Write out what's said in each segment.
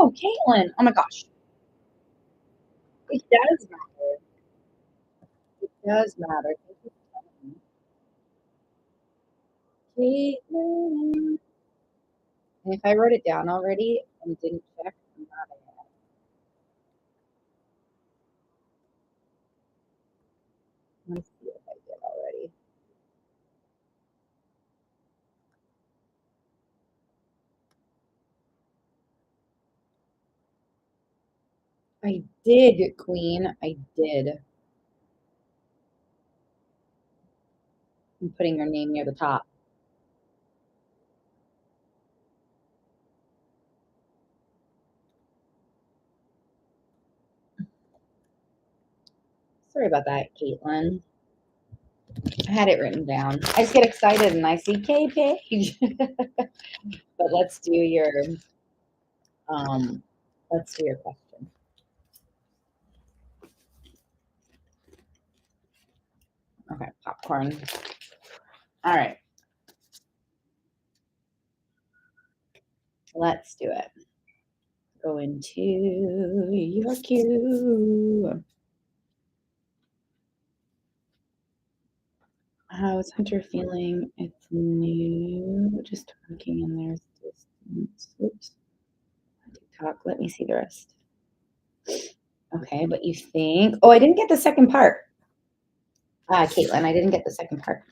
Oh, Caitlin. Oh my gosh. It does matter. It does matter. Thank you for telling me. Caitlin. And if I wrote it down already and didn't check, I'm not ahead. Let me see if I did already. I did, Queen. I did. I'm putting your name near the top. Sorry about that, Caitlin. I had it written down. I just get excited and I see K page. But um let's do your question. Okay, popcorn. All right, let's do it. Go into your queue. How is Hunter feeling? It's new. Just talking and there's distance. Oops. TikTok. Let me see the rest. Okay, but you think. Oh, I didn't get the second part. Caitlin, I didn't get the second part.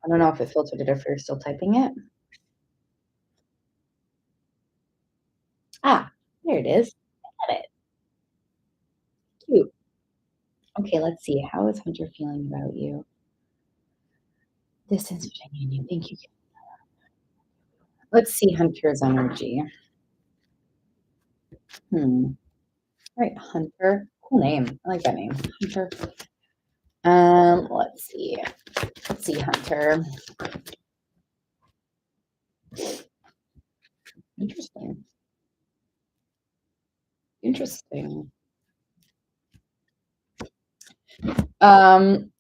I don't know if it filtered it or if you're still typing it. There it is. I got it. Cute. Okay, let's see. How is Hunter feeling about you? Distance between you. Thank you. Let's see Hunter's energy. Hmm. Right, Hunter. Cool name. I like that name. Hunter. Let's see. Let's see, Hunter. Interesting. Interesting. Um,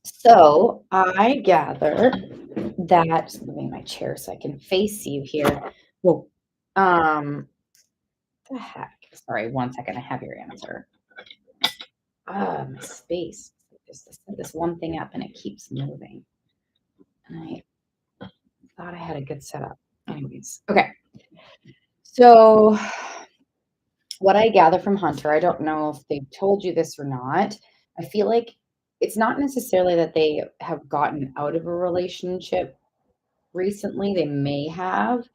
so I gather that just moving my chair so I can face you here. Well, the heck? Sorry, one second. I have your answer. My space. Just set this one thing up and it keeps moving. And I thought I had a good setup. Anyways, okay. So what I gather from Hunter, I don't know if they've told you this or not. I feel like it's not necessarily that they have gotten out of a relationship recently. They may have,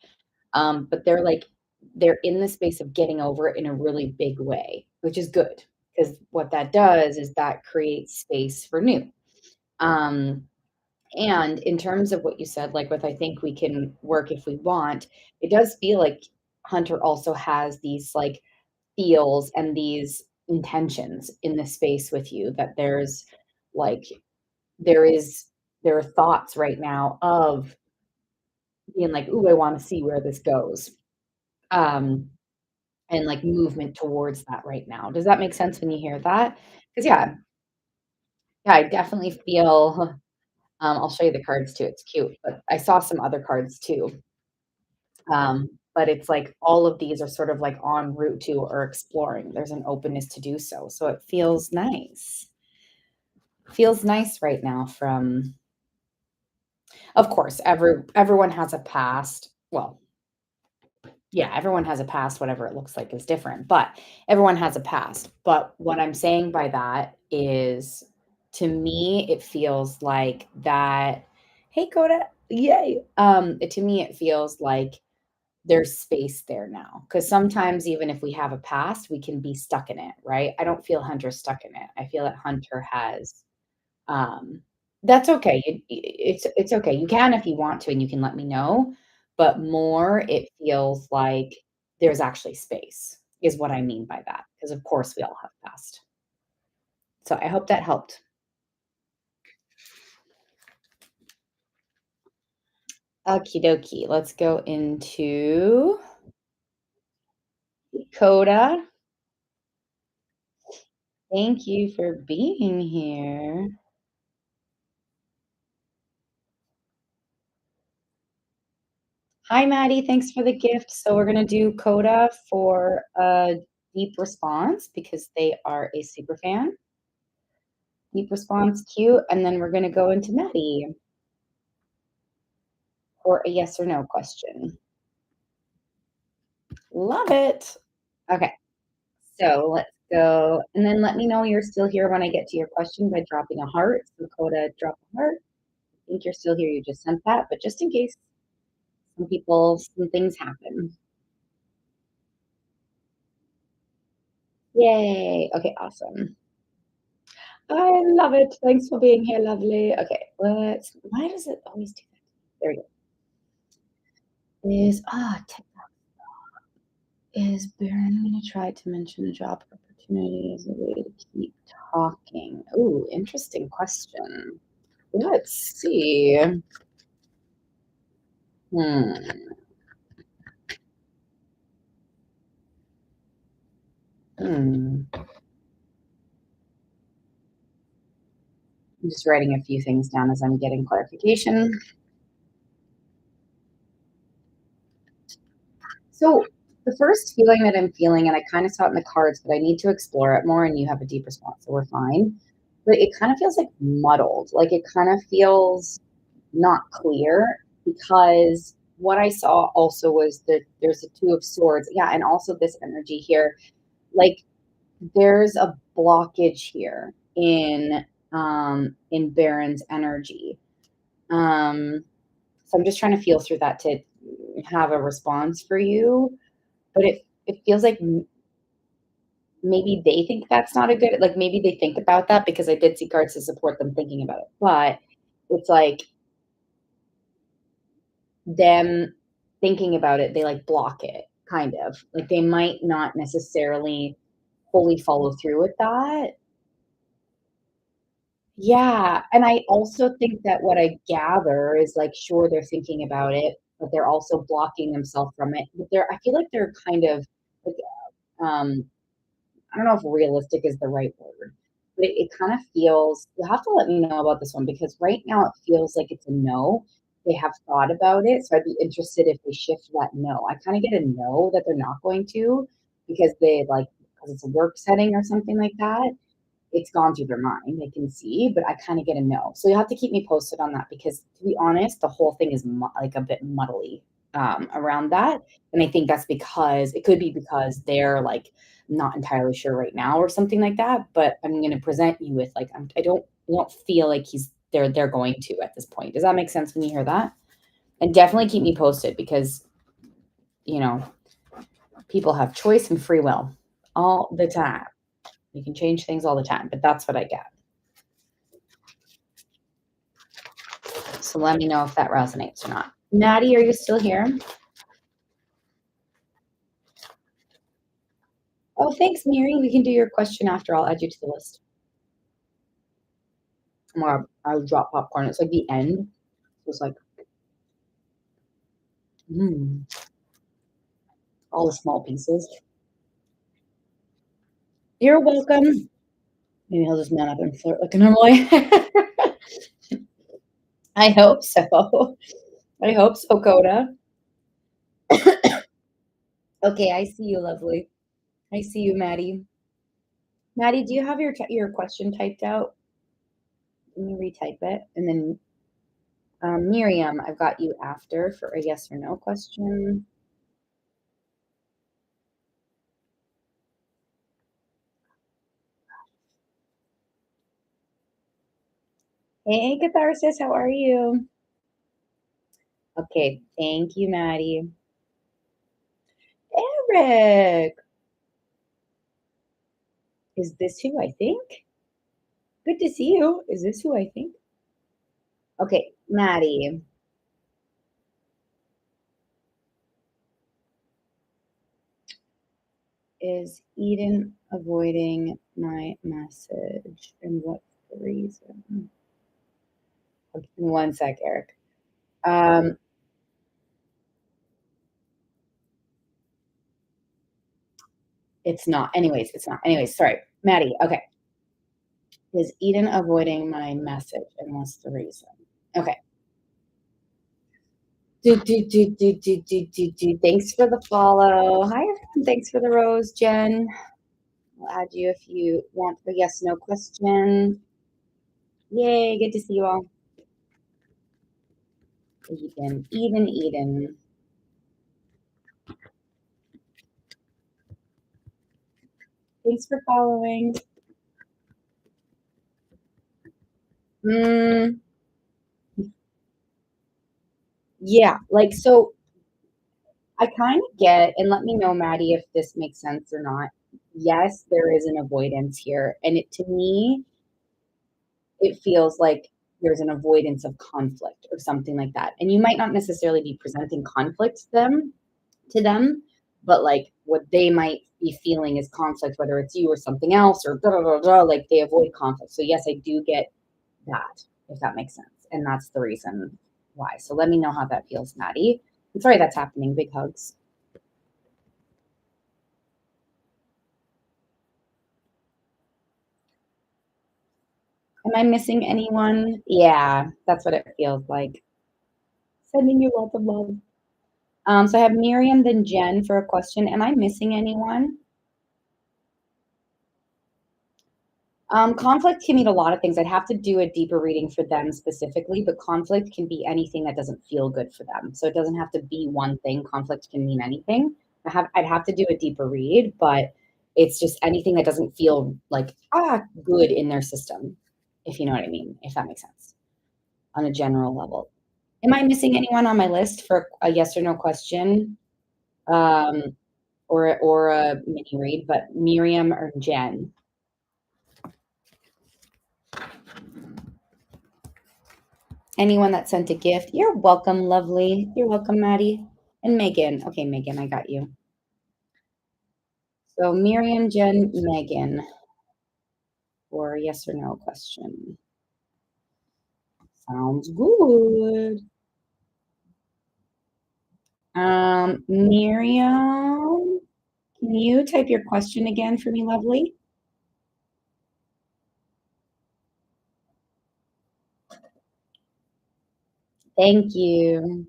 but they're in the space of getting over it in a really big way, which is good because what that does is that creates space for new. Um, and in terms of what you said, like with I think we can work if we want, it does feel like Hunter also has these like feels and these intentions in the space with you that like there is there are thoughts right now of being like, "Ooh, I want to see where this goes." Um, and like movement towards that right now. Does that make sense when you hear that? Because yeah, I definitely feel I'll show you the cards too. It's cute, but I saw some other cards too. But it's like all of these are sort of like en route to or exploring. There's an openness to do so. So it feels nice. Feels nice right now from of course, everyone has a past. Well, yeah, everyone has a past, whatever it looks like is different, but everyone has a past. But what I'm saying by that is to me, it feels like that, hey Coda, yay. To me, it feels like there's space there now. Because sometimes even if we have a past, we can be stuck in it, right? I don't feel Hunter stuck in it. I feel that Hunter has um, that's okay. It's okay. You can if you want to, and you can let me know. But more, it feels like there's actually space, is what I mean by that. Because of course we all have past. So I hope that helped. Okie dokie. Let's go into Coda. Thank you for being here. Hi, Maddie. Thanks for the gift. So we're gonna do Coda for a deep response because they are a super fan. Deep response, cute, and then we're gonna go into Maddie for a yes or no question. Love it. Okay, so let's go, and then let me know you're still here when I get to your question by dropping a heart. So Coda, drop a heart. I think you're still here. You just sent that, but just in case some things happen. Yay. Okay, awesome. I love it. Thanks for being here, lovely. Okay, why does it always do that? There we go. TikTok is Baron gonna try to mention a job opportunity as a way to keep talking? Ooh, interesting question. Let's see. Hmm. Hmm. I'm just writing a few things down as I'm getting clarification. So the first feeling that I'm feeling, and I kind of saw it in the cards, but I need to explore it more, and you have a deep response, so we're fine. But it kind of feels like muddled. Like it kind of feels not clear because what I saw also was that there's a two of swords. Yeah, and also this energy here. Like there's a blockage here in Baron's energy. Um so I'm just trying to feel through that to have a response for you. But it feels like maybe they think that's not a good, like maybe they think about that because I did see cards to support them thinking about it. But it's like them thinking about it, they like block it kind of. Like they might not necessarily fully follow through with that. Yeah, and I also think that what I gather is like sure they're thinking about it, but they're also blocking themselves from it. But I feel like they're kind of like um I don't know if realistic is the right word, but it kind of feels, you'll have to let me know about this one because right now it feels like it's a no. They have thought about it. So I'd be interested if they shift that no. I kind of get a no that they're not going to because because it's a work setting or something like that. It's gone through their mind. They can see, but I kind of get a no. So you'll have to keep me posted on that because to be honest, the whole thing is like a bit muddly around that. And I think that's because it could be because they're like not entirely sure right now or something like that. But I'm going to present you with like, I don't feel like they're going to at this point. Does that make sense when you hear that? And definitely keep me posted because, you know, people have choice and free will all the time. You can change things all the time, but that's what I get. So let me know if that resonates or not. Maddie, are you still here? Oh, thanks, Mary. We can do your question after. I'll add you to the list. I'll drop popcorn. It's like the end. So it's like, mm, all the small pieces. You're welcome. Maybe he'll just man up and flirt like a normal way. I hope so. I hope so, Coda. Okay, I see you, lovely. I see you, Maddie. Maddie, do you have your question typed out? Let me retype it. And then Miriam, I've got you after for a yes or no question. Hey, Catharsis, how are you? Okay, thank you, Maddie. Eric, is this who I think? Good to see you. Is this who I think? Okay, Maddie, is Eden avoiding my message? And what's the reason? Okay, one sec, Eric. Um, it's not. Anyways, it's not. Anyways, sorry. Maddie, okay. Is Eden avoiding my message? And what's the reason? Okay. Thanks for the follow. Hi, everyone. Thanks for the rose, Jen. I'll add you if you want the yes no question. Yay, good to see you all. Eden. Thanks for following. Mm, yeah, like so I kind of get, and let me know, Maddie, if this makes sense or not. Yes, there is an avoidance here. And it to me, it feels like there's an avoidance of conflict or something like that. And you might not necessarily be presenting conflict to them, but like what they might be feeling is conflict, whether it's you or something else or blah, blah, blah, blah, like they avoid conflict. So yes, I do get that, if that makes sense. And that's the reason why. So let me know how that feels, Maddie. I'm sorry that's happening. Big hugs. Am I missing anyone? Yeah, that's what it feels like. Sending you lots of love. So I have Miriam, then Jen for a question. Am I missing anyone? Conflict can mean a lot of things. I'd have to do a deeper reading for them specifically, but conflict can be anything that doesn't feel good for them. So it doesn't have to be one thing. Conflict can mean anything. I'd have to do a deeper read, but it's just anything that doesn't feel like good in their system, if you know what I mean, if that makes sense on a general level. Am I missing anyone on my list for a yes or no question? Um, or a mini read, but Miriam or Jen? Anyone that sent a gift, you're welcome, lovely. You're welcome, Maddie. And Megan. Okay, Megan, I got you. So Miriam, Jen, Megan for a yes or no question. Sounds good. Miriam, can you type your question again for me, lovely? Thank you.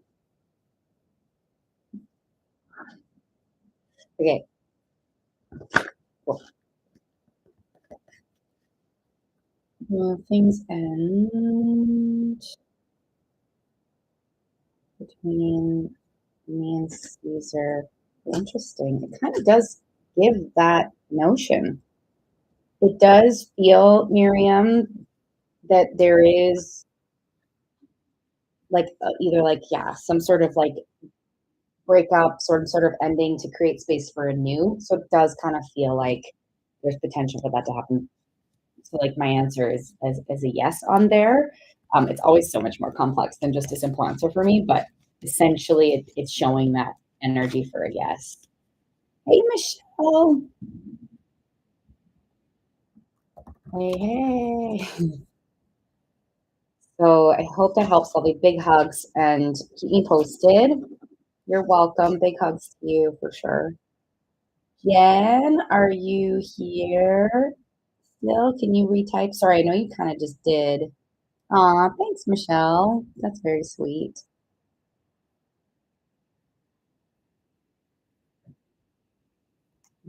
Okay, cool. Things end between me and Caesar. Interesting. It kind of does give that notion. It does feel, Miriam, that there is like either like some sort of like breakup, sort of ending to create space for a new. So it does kind of feel like there's potential for that to happen. So like my answer is as a yes on there. It's always so much more complex than just a simple answer for me, but essentially it's showing that energy for a yes. Hey, Michelle. Hey, hey. So I hope that helps. Lovely. Big hugs and keep me posted. You're welcome. Big hugs to you for sure. Jen, are you here still? Can you retype? Sorry, I know you kind of just did. Aw, thanks, Michelle. That's very sweet.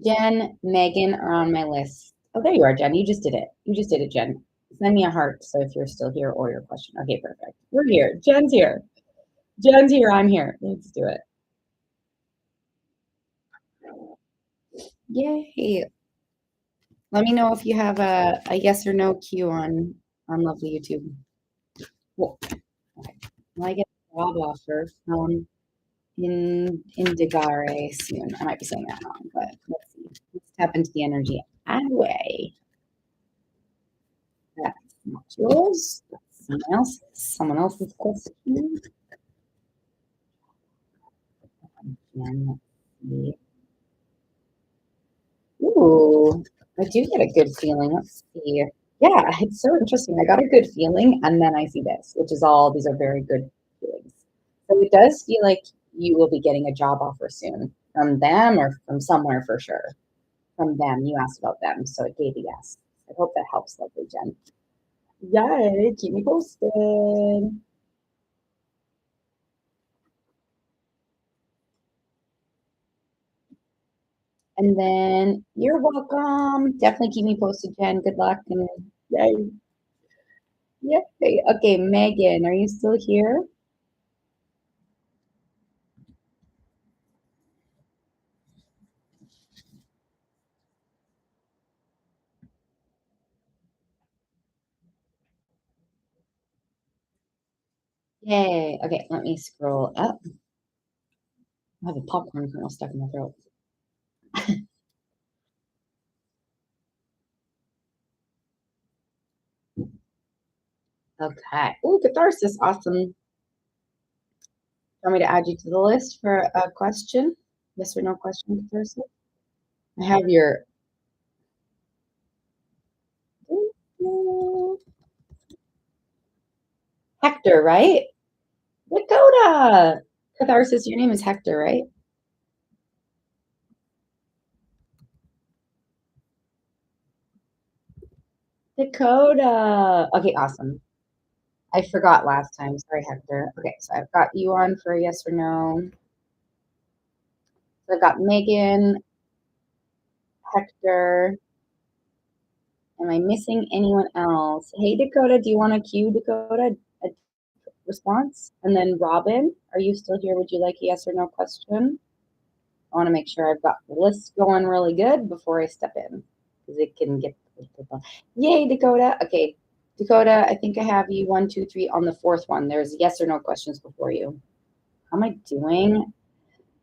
Jen, Megan are on my list. Oh, there you are, Jen. You just did it. You just did it, Jen. Send me a heart. So if you're still here or your question. Okay, perfect. We're here. Jen's here. Jen's here. I'm here. Let's do it. Yay. Let me know if you have a yes or no cue on lovely YouTube. Cool. Okay. Well, I get a job offer from Indigare soon. I might be saying that wrong, but let's see. Let's tap into the energy anyway. That's not yours. That's someone else's question. Again, let's see. Ooh, I do get a good feeling. Let's see. Yeah, it's so interesting. I got a good feeling, and then I see this, which is all, these are very good feelings. So it does feel like you will be getting a job offer soon from them or from somewhere for sure. From them. You asked about them, so it gave a yes. I hope that helps, lovely Jen. Yay, keep me posted. And then you're welcome. Definitely keep me posted, Jen. Good luck. And yay. Yay. Okay, Megan, are you still here? Yay. Okay, let me scroll up. I have a popcorn kernel stuck in my throat. Okay. Oh, catharsis. Awesome. Want me to add you to the list for a question? Yes or no question, catharsis? I have your Hector, right? Dakota. Catharsis, your name is Hector, right? Dakota. Okay, awesome. I forgot last time. Sorry, Hector. Okay, so I've got you on for yes or no. So I've got Megan, Hector. Am I missing anyone else? Hey, Dakota, do you want to cue Dakota a response? And then Robin, are you still here? Would you like a yes or no question? I want to make sure I've got the list going really good before I step in because it can get. Yay, Dakota. Okay, Dakota, I think I have you 1, 2, 3 on the fourth one. There's yes or no questions before you. How am I doing?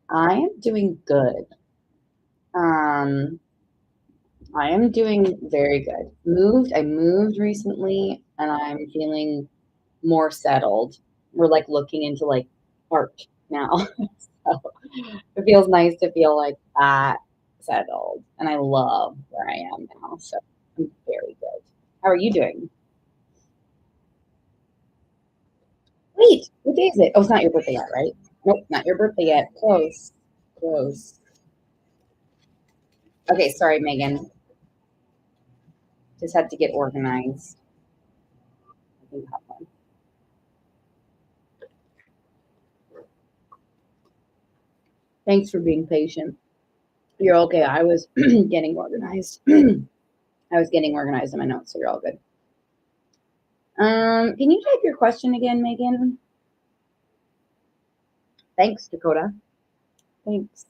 I am doing good. Um, I am doing very good. I moved recently and I'm feeling more settled. We're like looking into like art now. So it feels nice to feel like that settled. And I love where I am now. So I'm very good. How are you doing? Wait, what day is it? Oh, it's not your birthday yet, right? Nope, not your birthday yet. Close. Close. Okay, sorry, Megan. Just had to get organized. I think that one. Thanks for being patient. You're okay. I was getting organized. I was getting organized in my notes, so you're all good. Can you type your question again, Megan? Thanks, Dakota. Thanks.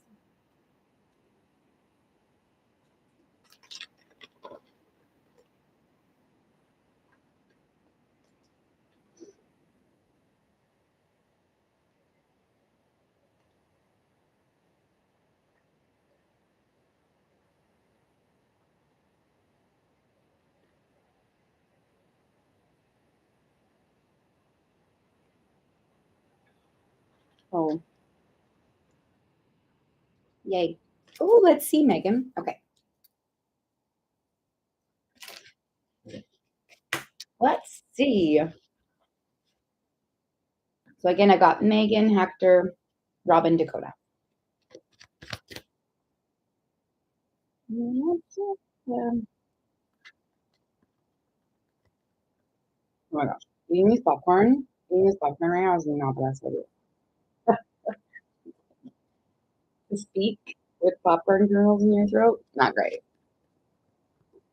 Oh, yay. Oh, let's see, Megan. Okay, let's see. So again, I got Megan, Hector, Robin, Dakota. Oh my gosh. Eating this popcorn. Eating this popcorn right now is not the best idea. To speak with popcorn kernels in your throat, not great.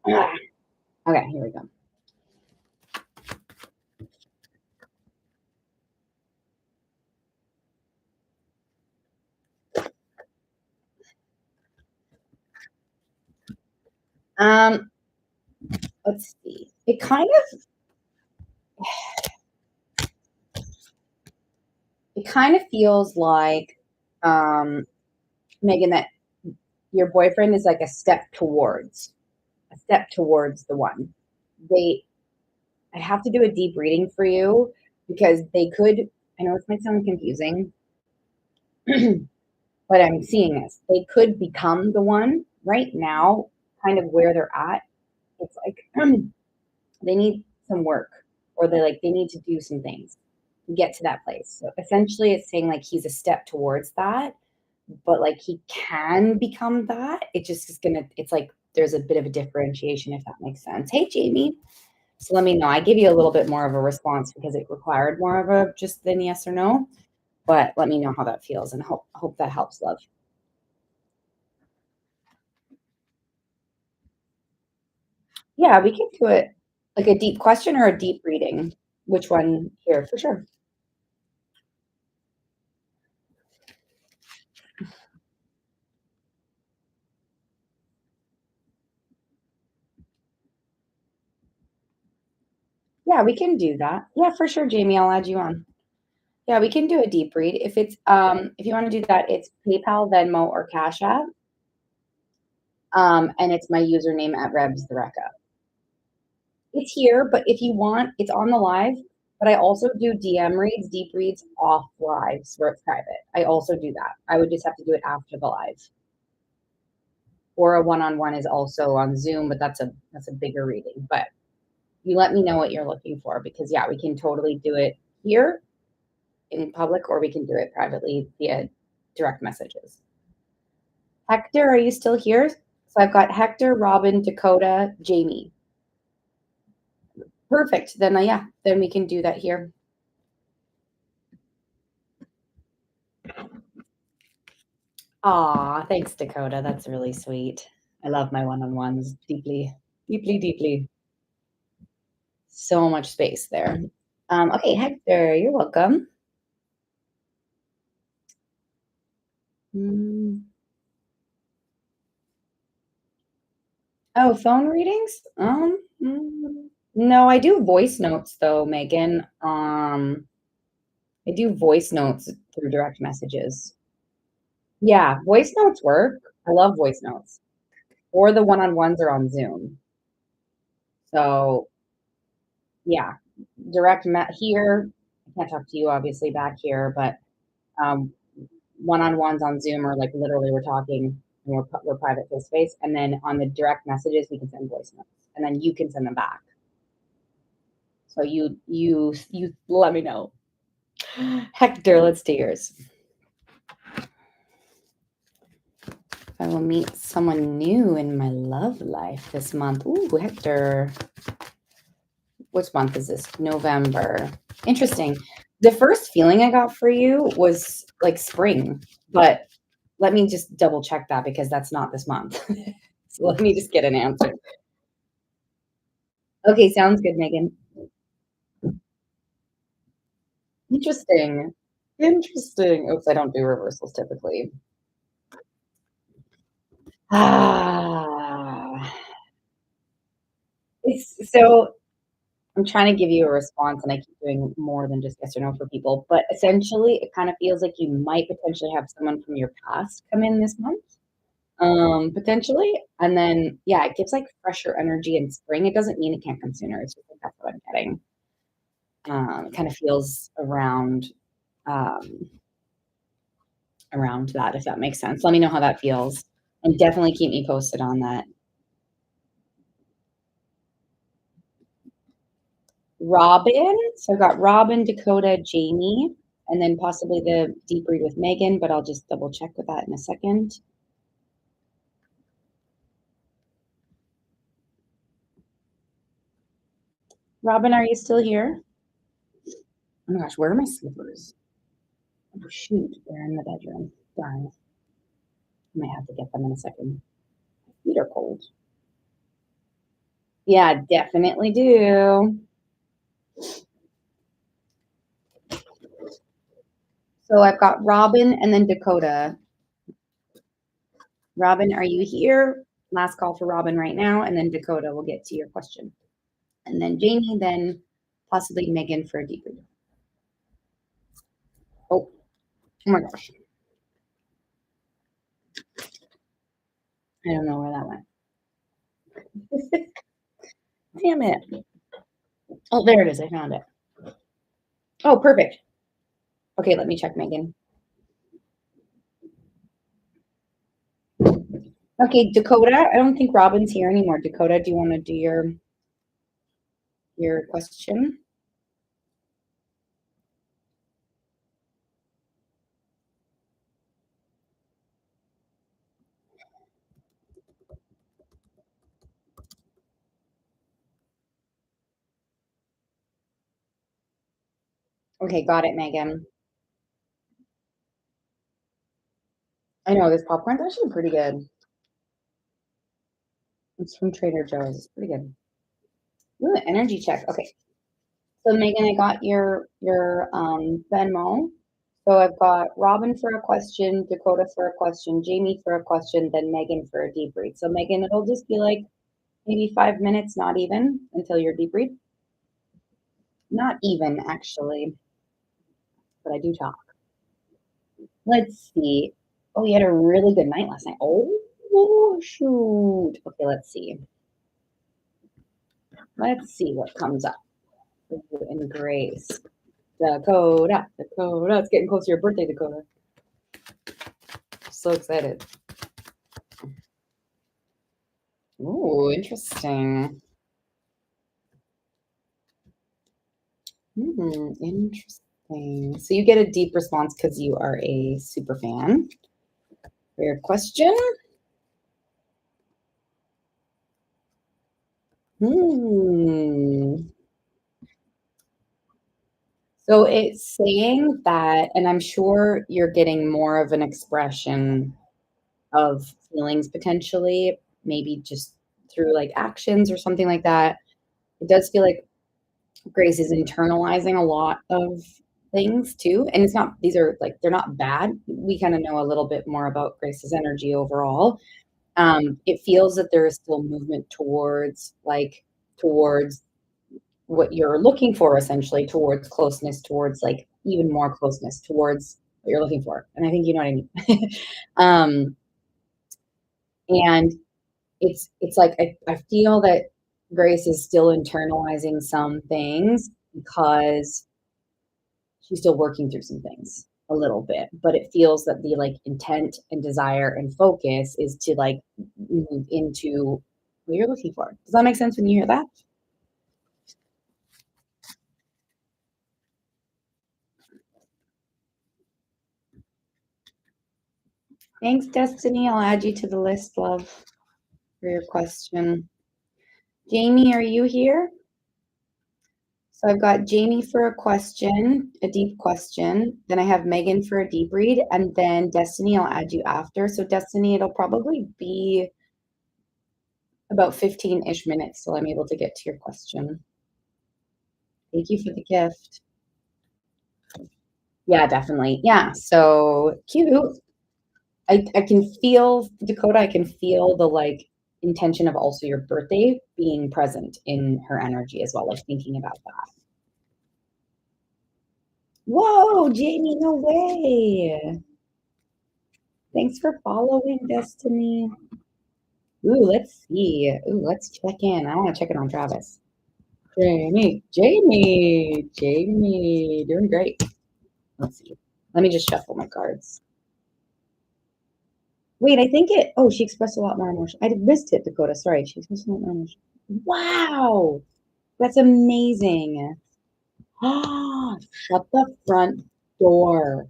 Ah. Okay, here we go. Um, let's see. It kind of feels like, um, Megan, that your boyfriend is like a step towards the one. They, I have to do a deep reading for you because they could. I know this might sound confusing, but I'm seeing this. They could become the one right now, kind of where they're at. It's like they need some work or they need to do some things to get to that place. So essentially it's saying like he's a step towards that, but like he can become that. It just is gonna it's like there's a bit of a differentiation if that makes sense. Hey Jamie. So let me know. I give you a little bit more of a response because it required more of a just than yes or no. But let me know how that feels and hope that helps, love. Yeah, we can do it like a deep question or a deep reading. Which one here? For sure. Yeah, we can do that. Yeah, for sure, Jamie. I'll add you on. Yeah, we can do a deep read. If you want to do that, it's PayPal, Venmo, or Cash App. And it's my username at Rebs the Recca. It's here, but if you want, it's on the live. But I also do DM reads, deep reads off lives where it's private. I also do that. I would just have to do it after the live. Or a one-on-one is also on Zoom, but that's a bigger reading. But you let me know what you're looking for because yeah, we can totally do it here in public or we can do it privately via direct messages. Hector, are you still here? So I've got Hector, Robin, Dakota, Jamie. Perfect. Then yeah, then we can do that here. Aw, thanks, Dakota. That's really sweet. I love my one-on-ones deeply, deeply, deeply. So much space there. Okay, Hector, you're welcome. Mm. Oh, phone readings? No, I do voice notes though, Megan. I do voice notes through direct messages. Yeah, voice notes work. I love voice notes. Or the one-on-ones are on Zoom. So yeah, here. I can't talk to you obviously back here, but um, one-on-ones on Zoom are like literally we're talking and we're private face to face, and then on the direct messages we can send voice notes, and then you can send them back. So you let me know. Hector, let's do yours. I will meet someone new in my love life this month. Ooh, Hector. Which month is this? November. Interesting. The first feeling I got for you was like spring, but let me just double check that because that's not this month. So let me just get an answer. Okay, sounds good, Megan. Interesting. Interesting. Oops, I don't do reversals typically. Ah, it's so I'm trying to give you a response and I keep doing more than just yes or no for people. But essentially, it kind of feels like you might potentially have someone from your past come in this month, potentially. And then, yeah, it gives like fresher energy in spring. It doesn't mean it can't come sooner. It's just like that's what I'm getting. It kind of feels um, around that, if that makes sense. Let me know how that feels. And definitely keep me posted on that. Robin. So I've got Robin, Dakota, Jamie, and then possibly the deep read with Megan, but I'll just double check with that in a second. Robin, are you still here? Oh my gosh, where are my slippers? Oh shoot, they're in the bedroom. Darn. I might have to get them in a second. My feet are cold. Yeah, definitely do. So I've got Robin and then Dakota. Robin, are you here? Last call for Robin right now, and then Dakota will get to your question. And then Jamie, then possibly Megan for a deep read. Oh, oh my gosh. I don't know where that went. Damn it. Oh, there it is. I found it. Oh, perfect. Okay, let me check Megan. Okay, Dakota. I don't think Robin's here anymore. Dakota, do you want to do your question? Okay, got it, Megan. I know this popcorn's actually pretty good. It's from Trader Joe's. It's pretty good. Ooh, energy check. Okay. So Megan, I got your Venmo. So I've got Robin for a question, Dakota for a question, Jamie for a question, then Megan for a debrief. So Megan, it'll just be like maybe 5 minutes, not even, until your debrief. Not even actually, but I do talk. Let's see. Oh, you had a really good night last night. Oh shoot. Okay, let's see. Let's see what comes up for you and Grace. Dakota, Dakota. It's getting close to your birthday, Dakota. So excited. Ooh, interesting. Interesting. So you get a deep response because you are a super fan. For your question. Hmm. So it's saying that, and I'm sure you're getting more of an expression of feelings potentially, maybe just through like actions or something like that. It does feel like Grace is internalizing a lot of things too. And it's not, these are like, they're not bad. We kind of know a little bit more about Grace's energy overall. It feels that there is still movement towards what you're looking for, essentially, towards closeness, towards like even more closeness, towards what you're looking for. And I think you know what I mean. um, and it's like I feel that Grace is still internalizing some things because she's still working through some things a little bit, but it feels that the like intent and desire and focus is to like move into what you're looking for. Does that make sense when you hear that? Thanks, Destiny. I'll add you to the list, love, for your question. Jamie, are you here? So I've got Jamie for a question, a deep question. Then I have Megan for a deep read, and then Destiny, I'll add you after. So Destiny, it'll probably be about 15-ish minutes till I'm able to get to your question. Thank you for the gift. Yeah, definitely. Yeah, so cute. I can feel Dakota, I can feel the like intention of also your birthday being present in her energy as well, like thinking about that. Whoa, Jamie, no way. Thanks for following, Destiny. Ooh, let's see. Ooh, let's check in. I want to check in on Travis. Jamie, doing great. Let's see. Let me just shuffle my cards. Wait, I think it. Oh, she expressed a lot more emotion. I missed it, Dakota. Sorry, she expressed a lot more emotion. Wow, that's amazing. Ah, shut the front door.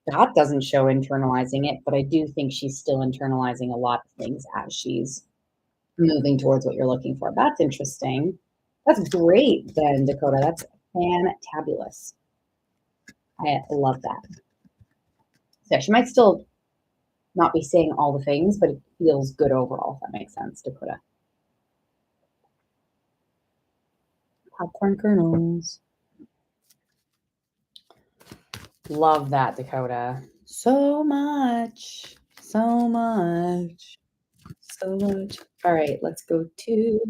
That doesn't show internalizing it, but I do think she's still internalizing a lot of things as she's moving towards what you're looking for. That's interesting. That's great, then, Dakota. That's fantabulous. I love that. So she might still not be saying all the things, but it feels good overall, if that makes sense, Dakota. Popcorn kernels. Love that, Dakota. So much. So much. So much. All right, let's go to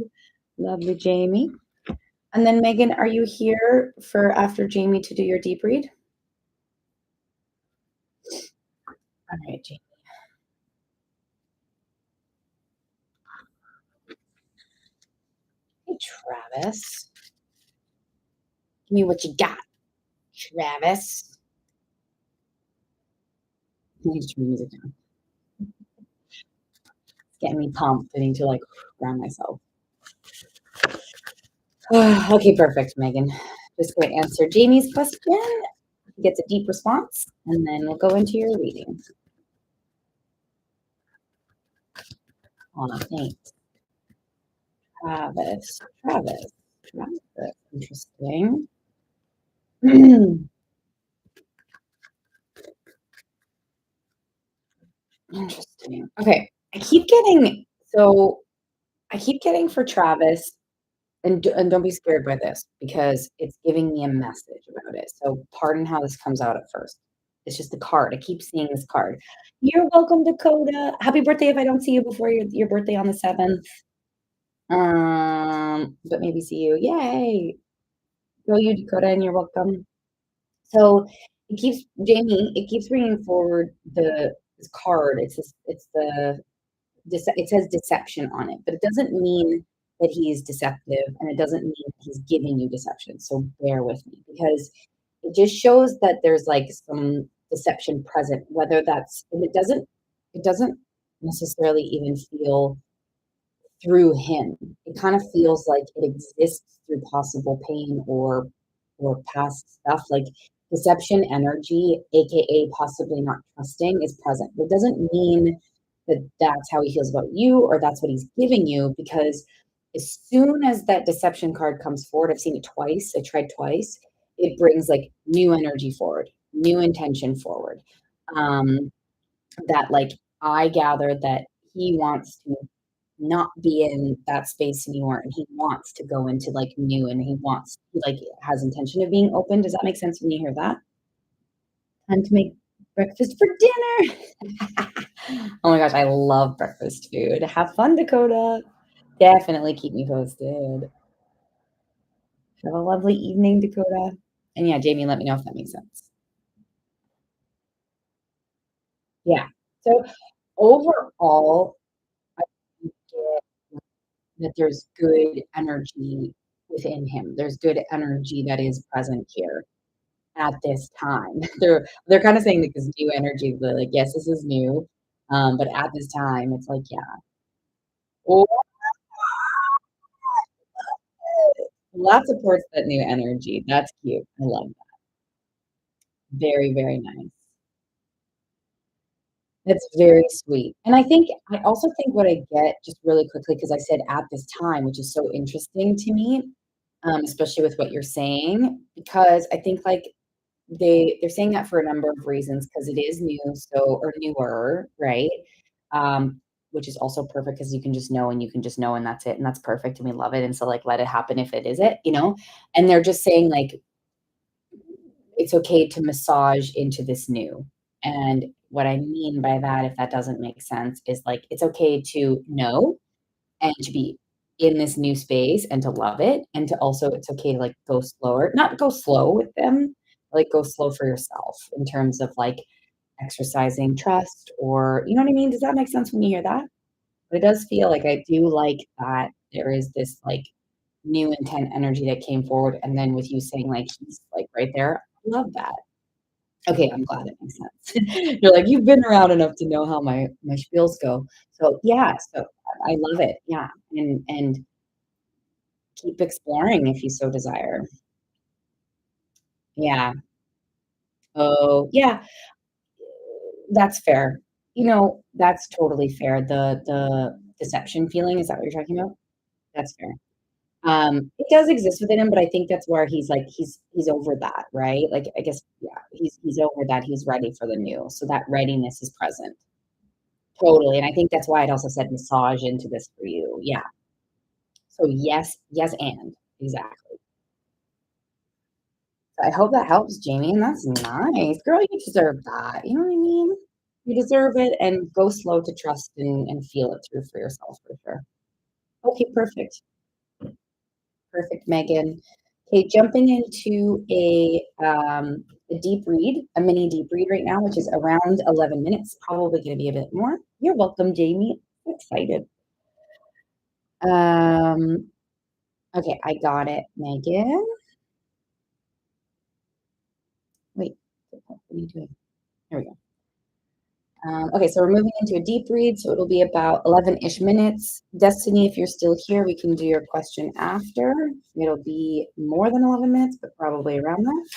lovely Jamie. And then Megan, are you here for after Jamie to do your deep read? All right, Jamie. Hey, Travis. Give me what you got, Travis. Let me just turn the music down. It's getting me pumped. I need to like ground myself. Okay, perfect, Megan. Just going to answer Jamie's question. He gets a deep response, and then we'll go into your reading. Oh, thanks. Travis. Interesting. Interesting. Okay. I keep getting for Travis And don't be scared by this because it's giving me a message about it. So pardon how this comes out at first. It's just a card. I keep seeing this card. You're welcome, Dakota. Happy birthday if I don't see you before your birthday on the 7th. But maybe see you. Yay. Go you, Dakota, and you're welcome. So it keeps bringing forward this card. It's the it says deception on it, but it doesn't mean that he's deceptive and it doesn't mean he's giving you deception. So bear with me because it just shows that there's like some deception present, whether that's, and it doesn't necessarily even feel through him. It kind of feels like it exists through possible pain or past stuff like deception energy, aka possibly not trusting, is present. It doesn't mean that that's how he feels about you or that's what he's giving you because as soon as that deception card comes forward, I've seen it twice. I tried twice. It brings like new energy forward, new intention forward. Um, that like I gather that he wants to not be in that space anymore and he wants to go into like new and he like has intention of being open. Does that make sense when you hear that? Time to make breakfast for dinner. Oh my gosh, I love breakfast food. Have fun, Dakota. Definitely keep me posted. Have a lovely evening, Dakota. And yeah, Jamie, let me know if that makes sense. Yeah. So overall, I get that there's good energy within him. There's good energy that is present here at this time. They're kind of saying like this new energy, but like, yes, this is new. But at this time, it's like, yeah. Oh, well, that supports that new energy. That's cute. I love that. Very, very nice. That's very sweet. And I also think what I get just really quickly, because I said at this time, which is so interesting to me, especially with what you're saying, because I think like they're saying that for a number of reasons because it is new, so or newer, right? Which is also perfect because you can just know and you can just know and that's it and that's perfect and we love it and so like let it happen if it is it, you know? And they're just saying like it's okay to massage into this new. And what I mean by that, if that doesn't make sense, is like it's okay to know and to be in this new space and to love it. And to also, it's okay to like go slower, not go slow with them, like go slow for yourself in terms of like exercising trust or, you know what I mean? Does that make sense when you hear that? But it does feel like I do like that there is this like new intent energy that came forward. And then with you saying like he's like right there, I love that. Okay, I'm glad it makes sense. You're like, "You've been around enough to know how my spiels go." So, yeah, so I love it, yeah, and keep exploring if you so desire. Yeah. Oh, yeah, that's fair. You know, that's totally fair. The deception feeling, is that what you're talking about? That's fair. It does exist within him, but I think that's where he's like he's over that, right? Like, I guess, yeah, he's over that, he's ready for the new, so that readiness is present. Totally, and I think that's why it also said massage into this for you, yeah. So yes, yes, and exactly. So I hope that helps, Jamie, and that's nice. Girl, you deserve that, you know what I mean? You deserve it, and go slow to trust and feel it through for yourself for sure. Okay, perfect. Perfect, Megan. Okay, jumping into a deep read, a mini deep read right now, which is around 11 minutes, probably gonna be a bit more. You're welcome, Jamie. Excited. Um, okay, I got it, Megan. Wait, what are you doing? Here we go. Okay, so we're moving into a deep read, so it'll be about 11-ish minutes. Destiny, if you're still here, we can do your question after. It'll be more than 11 minutes, but probably around that,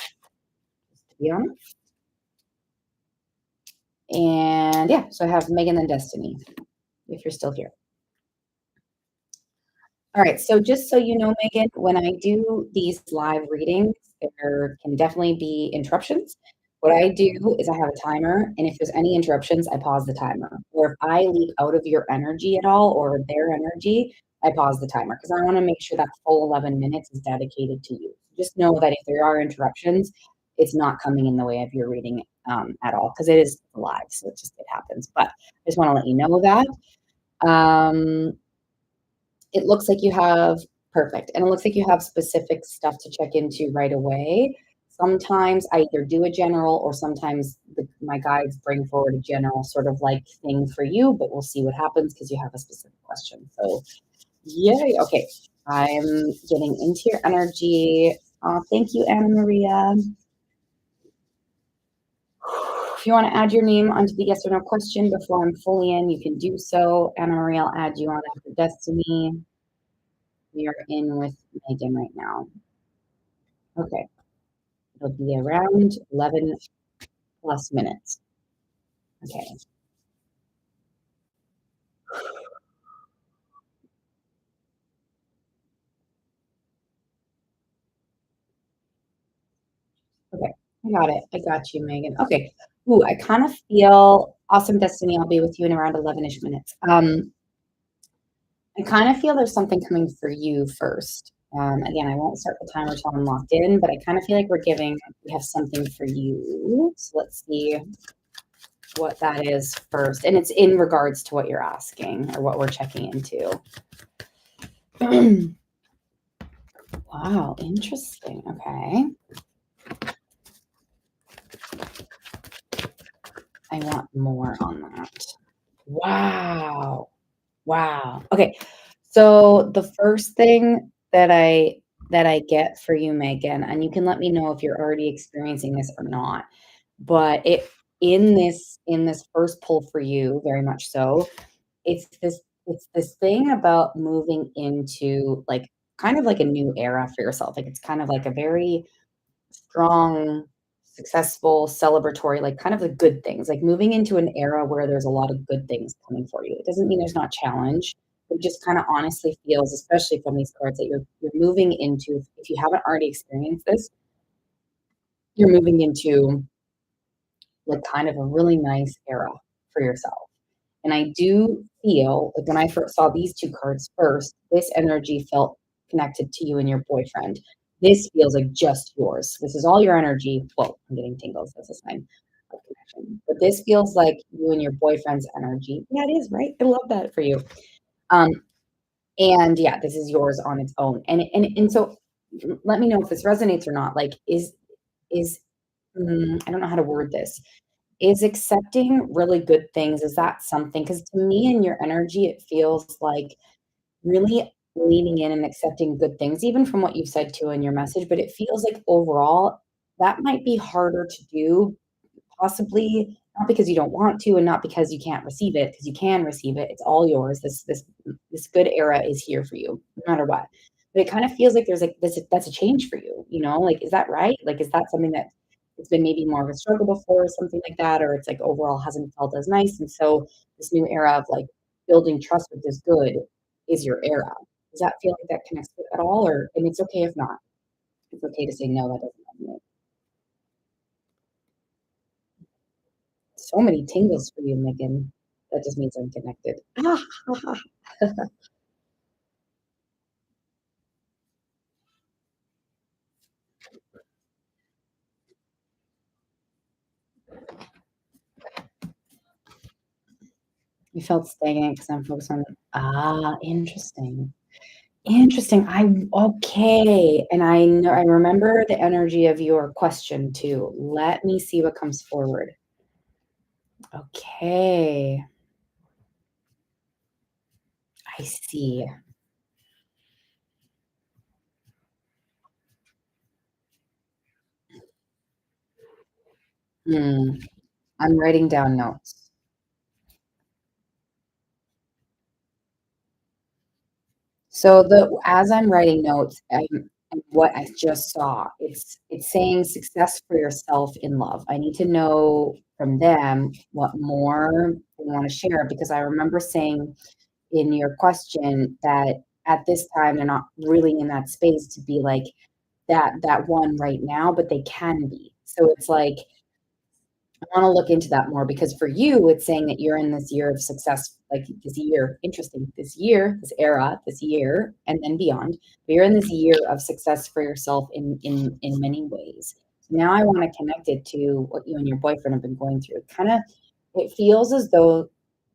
to be honest. And yeah, so I have Megan and Destiny, if you're still here. All right, so just so you know, Megan, when I do these live readings, there can definitely be interruptions. What I do is I have a timer, and if there's any interruptions, I pause the timer. Or if I leak out of your energy at all or their energy, I pause the timer because I want to make sure that full 11 minutes is dedicated to you. Just know that if there are interruptions, it's not coming in the way of your reading at all because it is live, so it happens. But I just want to let you know that. Um, it looks like you have perfect, and it looks like you have specific stuff to check into right away. Sometimes I either do a general or sometimes my guides bring forward a general sort of like thing for you, but we'll see what happens because you have a specific question. So, yay. Okay. I'm getting into your energy. Thank you, Anna Maria. If you want to add your name onto the yes or no question before I'm fully in, you can do so. Anna Maria, I'll add you on after Destiny. We are in with Megan right now. Okay. It'll be around 11 plus minutes. Okay. Okay. I got it. I got you, Megan. Okay. Ooh, I kind of feel awesome, Destiny. I'll be with you in around 11-ish minutes. I kind of feel there's something coming for you first. Again, I won't start the timer until I'm locked in, but I kind of feel like we have something for you. So let's see what that is first. And it's in regards to what you're asking or what we're checking into. Wow, interesting. Okay. I want more on that. Wow. Wow. Okay. So the first thing that I get for you, Megan, and you can let me know if you're already experiencing this or not, but it in this first pull for you, very much so, it's this thing about moving into like kind of like a new era for yourself. Like it's kind of like a very strong, successful, celebratory, like kind of the good things, like moving into an era where there's a lot of good things coming for you. It doesn't mean there's not challenge. It just kind of honestly feels, especially from these cards, that you're moving into, if you haven't already experienced this, you're moving into like kind of a really nice era for yourself. And I do feel like when I first saw these two cards first, this energy felt connected to you and your boyfriend. This feels like just yours. This is all your energy. Well, I'm getting tingles. That's a sign of connection. But this feels like you and your boyfriend's energy. Yeah, it is, right? I love that for you. Um, and yeah, this is yours on its own. And so let me know if this resonates or not. Like, is I don't know how to word this. Is accepting really good things, is that something? Because to me and your energy, it feels like really leaning in and accepting good things, even from what you've said too in your message, but it feels like overall that might be harder to do, possibly not because you don't want to and not because you can't receive it, because you can receive it. It's all yours. This good era is here for you, no matter what. But it kind of feels like there's like this that's a change for you, you know? Like, is that right? Like, is that something that it's been maybe more of a struggle before or something like that, or it's like overall hasn't felt as nice. And so this new era of like building trust with this good is your era. Does that feel like that connects with at all? Or and it's okay if not. It's okay to say no, that doesn't resonate. So many tingles for you, Megan. That just means I'm connected. You felt stagnant because I'm focused on interesting. Interesting. I okay. And I know I remember the energy of your question too. Let me see what comes forward. Okay. I see. Hmm. I'm writing down notes. So the as I'm writing notes, and what I just saw, it's saying success for yourself in love. I need to know from them what more they want to share because I remember saying in your question that at this time they're not really in that space to be like that one right now, but they can be. So it's like I want to look into that more because for you, it's saying that you're in this year of success, like this year, interesting, this year, this era, this year, and then beyond. But you're in this year of success for yourself in many ways. So now I want to connect it to what you and your boyfriend have been going through. Kind of, it feels as though,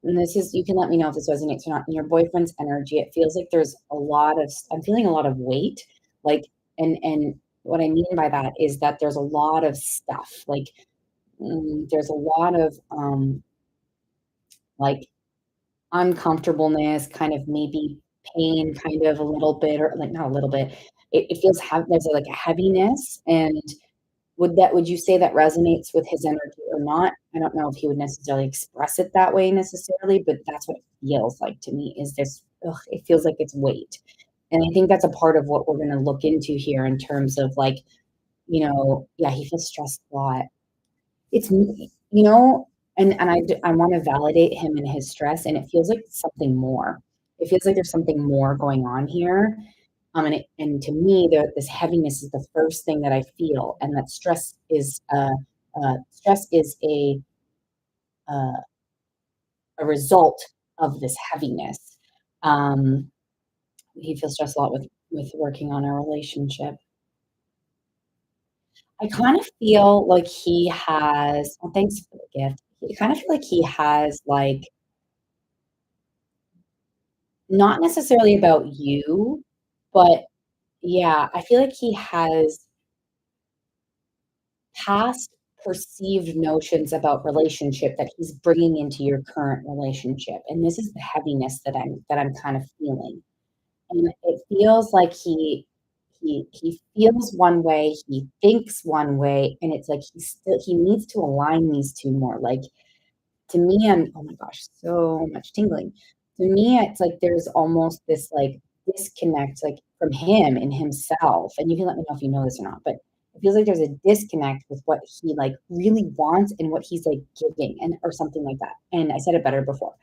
and this is, you can let me know if this resonates or not. In your boyfriend's energy, it feels like there's a lot of, I'm feeling a lot of weight, like, and what I mean by that is that there's a lot of stuff, like there's a lot of like uncomfortableness, kind of maybe pain, kind of a little bit, or like not a little bit. It feels there's like a heaviness. And would you say that resonates with his energy or not? I don't know if he would necessarily express it that way necessarily, but that's what it feels like to me. Is this? Ugh, it feels like it's weight, and I think that's a part of what we're going to look into here in terms of like, yeah, he feels stressed a lot. It's and I wanna validate him in his stress, and it feels like something more. It feels like there's something more going on here, and to me, this heaviness is the first thing that I feel, and that stress is uh, a result of this heaviness. Um, he feels stressed a lot with working on our relationship. I kind of feel like he has well, thanks for the gift. I kind of feel like he has, like, not necessarily about you, but yeah, I feel like he has past perceived notions about relationship that he's bringing into your current relationship, and this is the heaviness that I'm kind of feeling. And it feels like he feels one way, he thinks one way, and it's like he needs to align these 2 more, like, to me, oh my gosh, so much tingling. To me, it's like there's almost this like disconnect, like from him and himself. And you can let me know if you know this or not, but it feels like there's a disconnect with what he like really wants and what he's like giving, and or something like that. And I said it better before.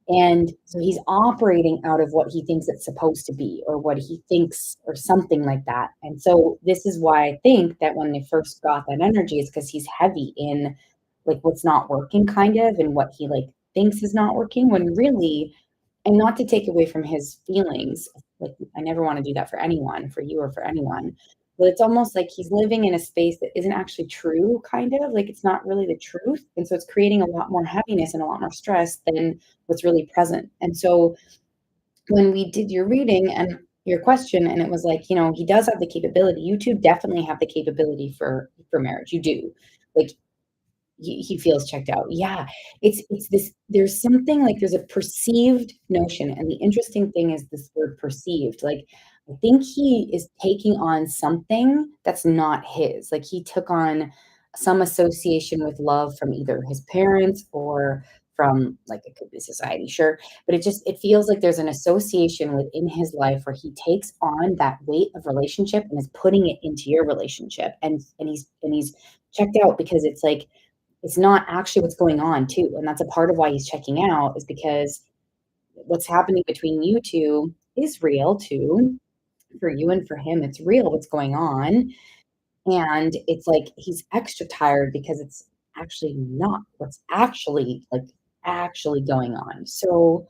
And so he's operating out of what he thinks it's supposed to be, or what he thinks, or something like that. And so this is why I think that when they first got that energy is because he's heavy in like what's not working, kind of, and what he like thinks is not working, when really, and not to take away from his feelings, like I never want to do that for anyone, for you or for anyone. But it's almost like he's living in a space that isn't actually true, kind of like it's not really the truth. And so it's creating a lot more heaviness and a lot more stress than what's really present. And so when we did your reading and your question, and it was like, he does have the capability. You two definitely have the capability for marriage. You do. Like he feels checked out. Yeah, it's this. There's something like there's a perceived notion, and the interesting thing is this word perceived. Like I think he is taking on something that's not his. Like he took on some association with love from either his parents or from like it could be society, sure, but it feels like there's an association within his life where he takes on that weight of relationship and is putting it into your relationship, and he's checked out because it's like it's not actually what's going on too, and that's a part of why he's checking out is because what's happening between you 2 is real too. For you and for him, it's real what's going on, and it's like he's extra tired because it's actually not what's actually, like, actually going on. So,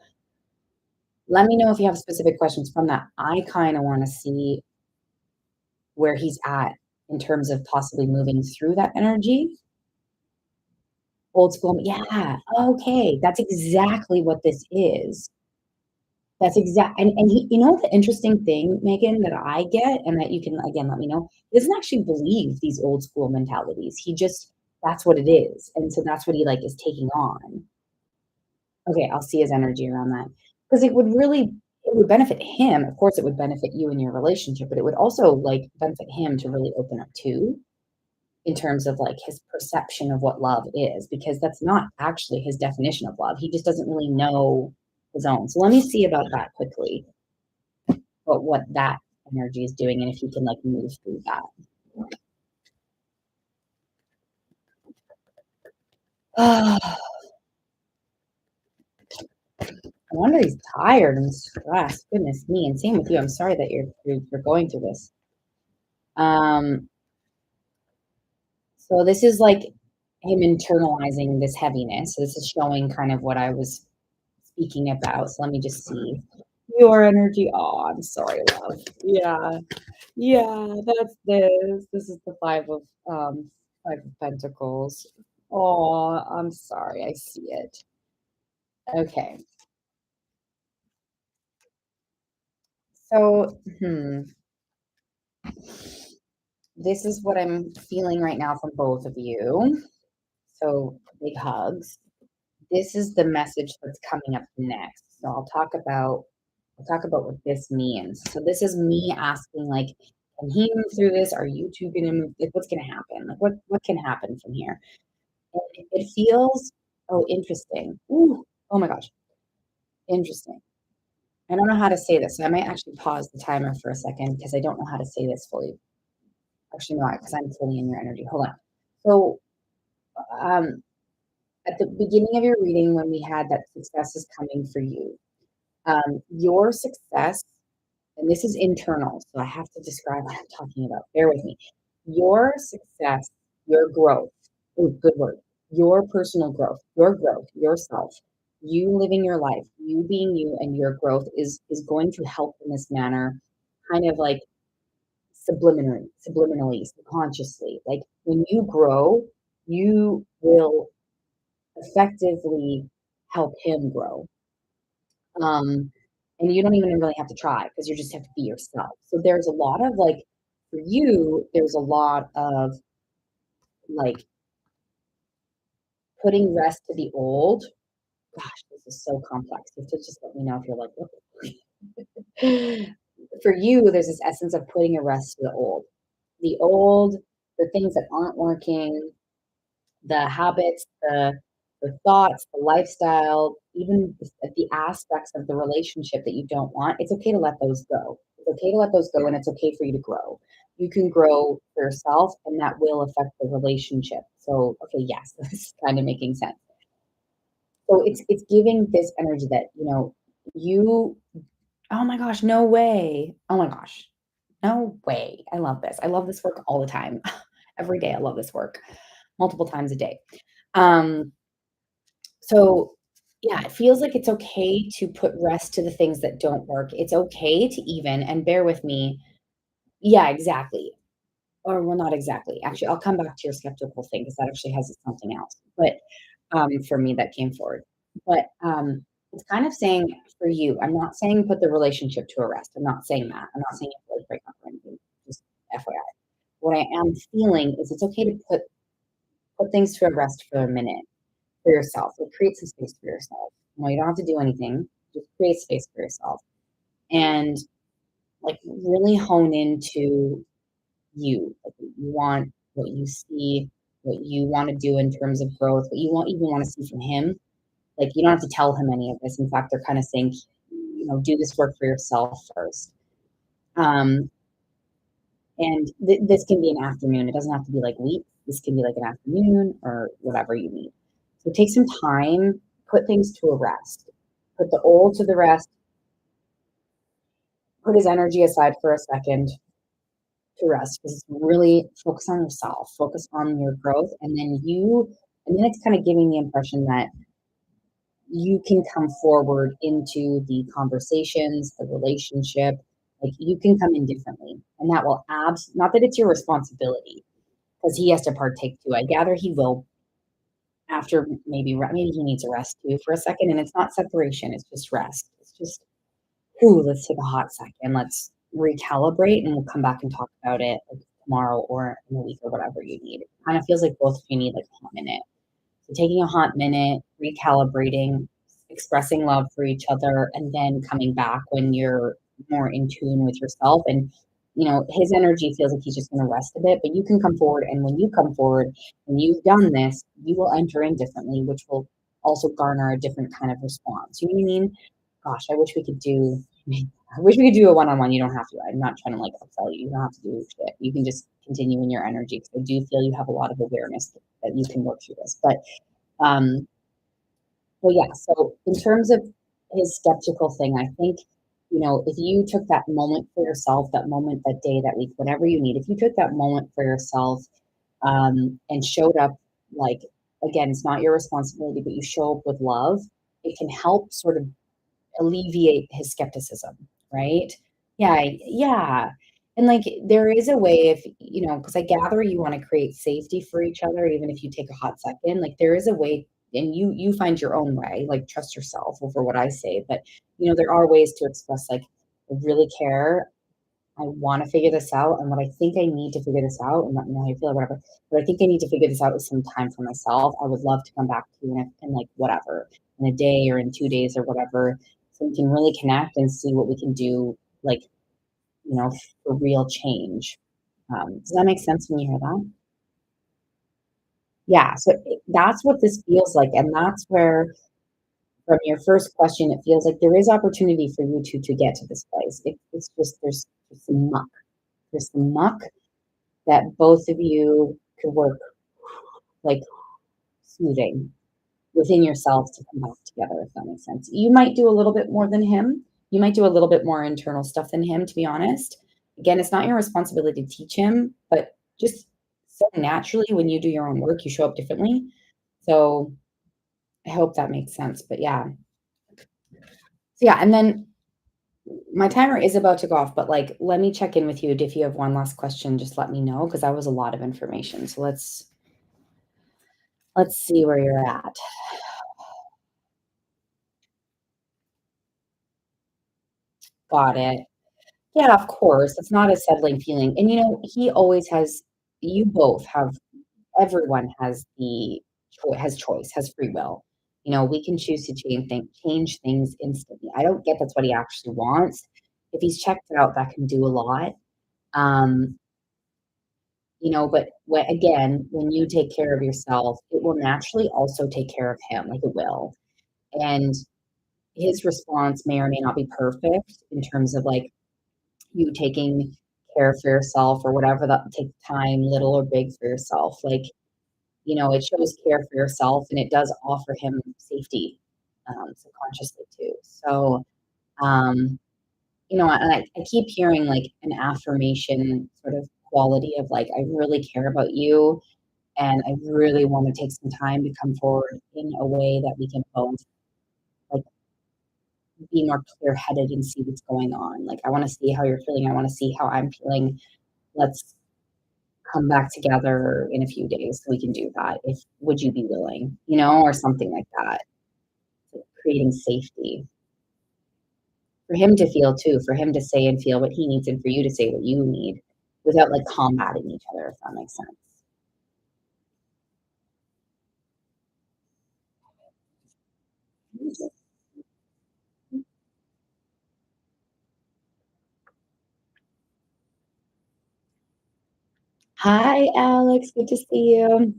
let me know if you have specific questions from that. I kinda wanna see where he's at in terms of possibly moving through that energy. Old school, yeah, okay, that's exactly what this is. That's exact and he, the interesting thing, Megan, that I get and that you can, again, let me know, he doesn't actually believe these old school mentalities. He just that's what it is, and so that's what he, like, is taking on. Okay, I'll see his energy around that because it would benefit him. Of course, it would benefit you in your relationship, but it would also, like, benefit him to really open up too. In terms of, like, his perception of what love is, because that's not actually his definition of love. He just doesn't really know his own. So let me see about that quickly, but what that energy is doing and if he can, like, move through that. I wonder he's tired and stressed. Goodness me, and same with you. I'm sorry that you're going through this. Um, so this is like him internalizing this heaviness. So this is showing kind of what I was speaking about. So let me just see. Your energy. Oh, I'm sorry, love. Yeah. Yeah, that's this. This is the five of pentacles. Oh, I'm sorry. I see it. Okay. So, this is what I'm feeling right now from both of you. So, big hugs. This is the message that's coming up next. So I'll talk about what this means. So this is me asking, like, can he move through this? Are you two gonna move? Like, what's gonna happen? Like, what can happen from here? And it feels, oh, interesting. Ooh, oh my gosh, interesting. I don't know how to say this, so I might actually pause the timer for a second because I don't know how to say this fully. Actually, no, because I'm fully in your energy. Hold on. So, um, at the beginning of your reading, when we had that success is coming for you, your success, and this is internal, so I have to describe what I'm talking about. Bear with me. Your success, your growth, ooh, good word, your personal growth, yourself, you living your life, you being you, and your growth is going to help in this manner, kind of like subliminally, subconsciously. Like when you grow, you will effectively help him grow. And you don't even really have to try because you just have to be yourself. So there's a lot of like, for you, there's a lot of like putting rest to the old. Gosh, this is so complex. You have to just let me know if you're like, what the for you, there's this essence of putting a rest to the old. The old, the things that aren't working, the habits, the thoughts, the lifestyle, even the aspects of the relationship that you don't want, it's okay to let those go. It's okay to let those go and it's okay for you to grow. You can grow for yourself and that will affect the relationship. So, okay, yes, this is kind of making sense. So it's giving this energy that, you oh my gosh, no way. Oh my gosh. No way. I love this. I love this work all the time. Every day I love this work multiple times a day. Um So, yeah, it feels like it's okay to put rest to the things that don't work. It's okay to even, and bear with me. Yeah, exactly. Or well, not exactly. Actually, I'll come back to your skeptical thing because that actually has something else. But for me, that came forward. But it's kind of saying for you, I'm not saying put the relationship to a rest. I'm not saying that. I'm not saying you have to like break up or anything. Just FYI. What I am feeling is it's okay to put things to a rest for a minute for yourself. Like create some space for yourself. You don't have to do anything. Just create space for yourself and like really hone into you. Like what you want, what you see, what you want to do in terms of growth, what you want even want to see from him. Like you don't have to tell him any of this. In fact, they're kind of saying, do this work for yourself first. Um, and this can be an afternoon. It doesn't have to be like weeks. This can be like an afternoon or whatever you need. So take some time, put things to a rest, put the old to the rest, put his energy aside for a second to rest because it's really focus on yourself, focus on your growth, and then it's kind of giving the impression that you can come forward into the conversations, the relationship, like you can come in differently, and that will not that it's your responsibility because he has to partake too. I gather he will after maybe he needs a rest too for a second, and it's not separation, it's just rest. It's just, ooh, let's take a hot second. Let's recalibrate and we'll come back and talk about it like tomorrow or in a week or whatever you need. It kind of feels like both of you need like a hot minute. So taking a hot minute, recalibrating, expressing love for each other, and then coming back when you're more in tune with yourself. And, his energy feels like he's just going to rest a bit, but you can come forward. And when you come forward and you've done this, you will enter in differently, which will also garner a different kind of response. You know what I mean? Gosh, I wish we could do. I wish we could do a one-on-one. You don't have to. I'm not trying to like upsell you. You don't have to do shit. You can just continue in your energy because I do feel you have a lot of awareness that you can work through this. But um, well, yeah. So in terms of his skeptical thing, I think, if you took that moment for yourself, that moment, that day, that week, whatever you need, if you took that moment for yourself and showed up like, again, it's not your responsibility, but you show up with love, it can help sort of alleviate his skepticism, right? Yeah, yeah. And like there is a way if because I gather you want to create safety for each other, even if you take a hot second, like there is a way and you find your own way, like trust yourself over what I say. But there are ways to express like, I really care. I want to figure this out. And what I think I need to figure this out, and let me know how you feel, or whatever. But I think I need to figure this out with some time for myself. I would love to come back to you in like whatever, in a day or in 2 days or whatever, so we can really connect and see what we can do, like, for real change. Does that make sense when you hear that? Yeah. So that's what this feels like. And that's where, from your first question, it feels like there is opportunity for you two to get to this place. It's just, there's some muck. There's some muck that both of you could work like smoothing within yourselves to come back together, if that makes sense. You might do a little bit more than him. You might do a little bit more internal stuff than him, to be honest. Again, it's not your responsibility to teach him, but just so naturally when you do your own work, you show up differently. So I hope that makes sense. But yeah. So yeah, and then my timer is about to go off, but like let me check in with you. If you have one last question, just let me know because that was a lot of information. So let's see where you're at. Got it. Yeah, of course. It's not a settling feeling. And he always has, you both have, everyone has has choice, has free will. We can choose to change things instantly. I don't get that's what he actually wants. If he's checked out, that can do a lot. Um, but when you take care of yourself, it will naturally also take care of him, like it will. And his response may or may not be perfect in terms of like you taking care for yourself or whatever that takes time, little or big for yourself. Like, it shows care for yourself and it does offer him safety, subconsciously too. So, um, and I keep hearing like an affirmation sort of quality of like, I really care about you and I really want to take some time to come forward in a way that we can both like be more clear headed and see what's going on. Like, I want to see how you're feeling. I want to see how I'm feeling. Let's come back together in a few days so we can do that. If would you be willing, or something like that. Like creating safety for him to feel too, for him to say and feel what he needs and for you to say what you need without like combating each other, if that makes sense. Hi, Alex. Good to see you.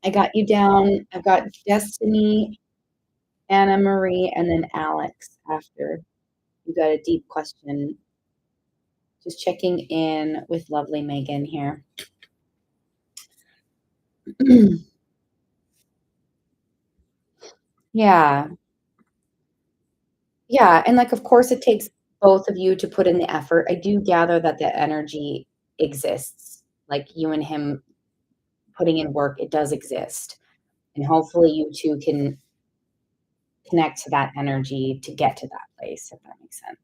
I got you down. I've got Destiny, Anna Marie, and then Alex after. You got a deep question. Just checking in with lovely Megan here. Yeah. Yeah, and, like, of course, it takes both of you to put in the effort. I do gather that the energy exists, like, you and him putting in work, it does exist, and hopefully you 2 can connect to that energy to get to that place, if that makes sense.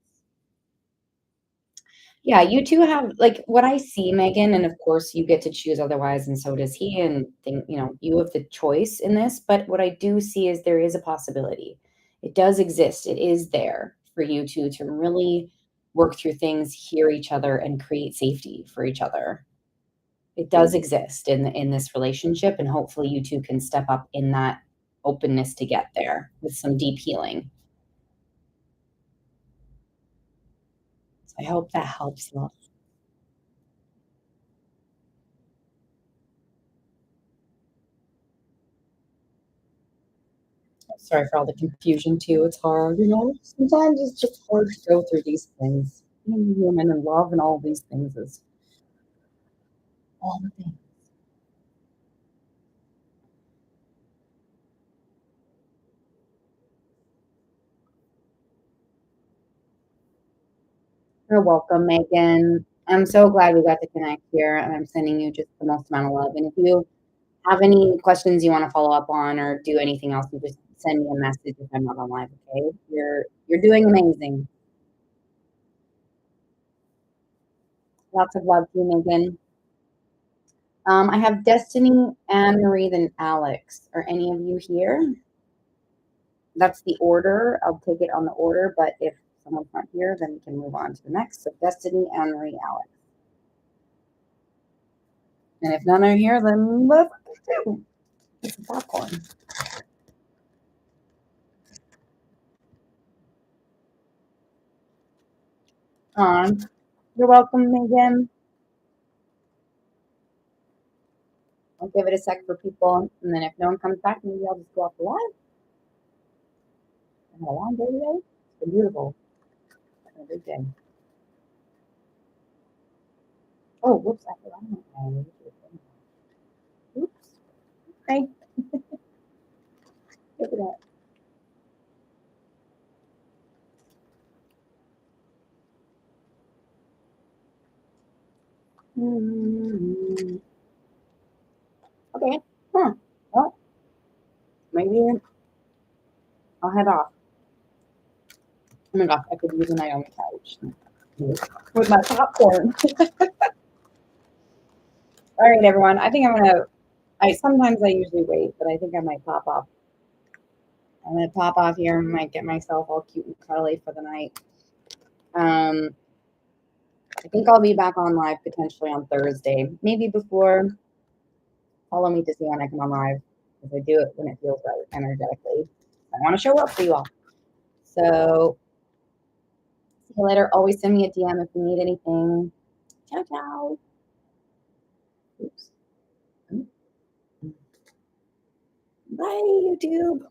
Yeah, you 2 have like, what I see, Megan, and of course, you get to choose otherwise, and so does he, and you have the choice in this, but what I do see is there is a possibility. It does exist. It is there for you 2 to really work through things, hear each other, and create safety for each other. It does exist in this relationship, and hopefully you 2 can step up in that openness to get there with some deep healing. So I hope that helps, love. Sorry for all the confusion too. It's hard, Sometimes it's just hard to go through these things. Being human and love and all these things is all the things. You're welcome, Megan. I'm so glad we got to connect here, and I'm sending you just the most amount of love. And if you have any questions you want to follow up on or do anything else, you just send me a message if I'm not on live, okay? You're doing amazing. Lots of love to you, Megan. I have Destiny, Anne Marie, then Alex. Are any of you here? That's the order. I'll take it on the order, but if someone's not here, then we can move on to the next. So Destiny, Anne Marie, Alex. And if none are here, then let's do some popcorn. On. You're welcome, Megan. I'll give it a sec for people, and then if no one comes back, maybe I'll just go off the live. I had a long day today. It's been beautiful. It's been a good day. Oh, whoops! I forgot my. Oops. Okay. Look at that. Mm-hmm. Okay. Huh. Well, maybe I'll head off. Oh my gosh, I could use a night on the couch with my popcorn. All right, everyone. I think I'm gonna. I sometimes I usually wait, but I think I might pop off. I'm gonna pop off here and might get myself all cute and cuddly for the night. Um, I think I'll be back on live potentially on Thursday, maybe before. Follow me to see when I come on live because I do it when it feels right energetically. I want to show up for you all. So see you later. Always send me a DM if you need anything. Ciao, ciao. Oops. Bye, YouTube.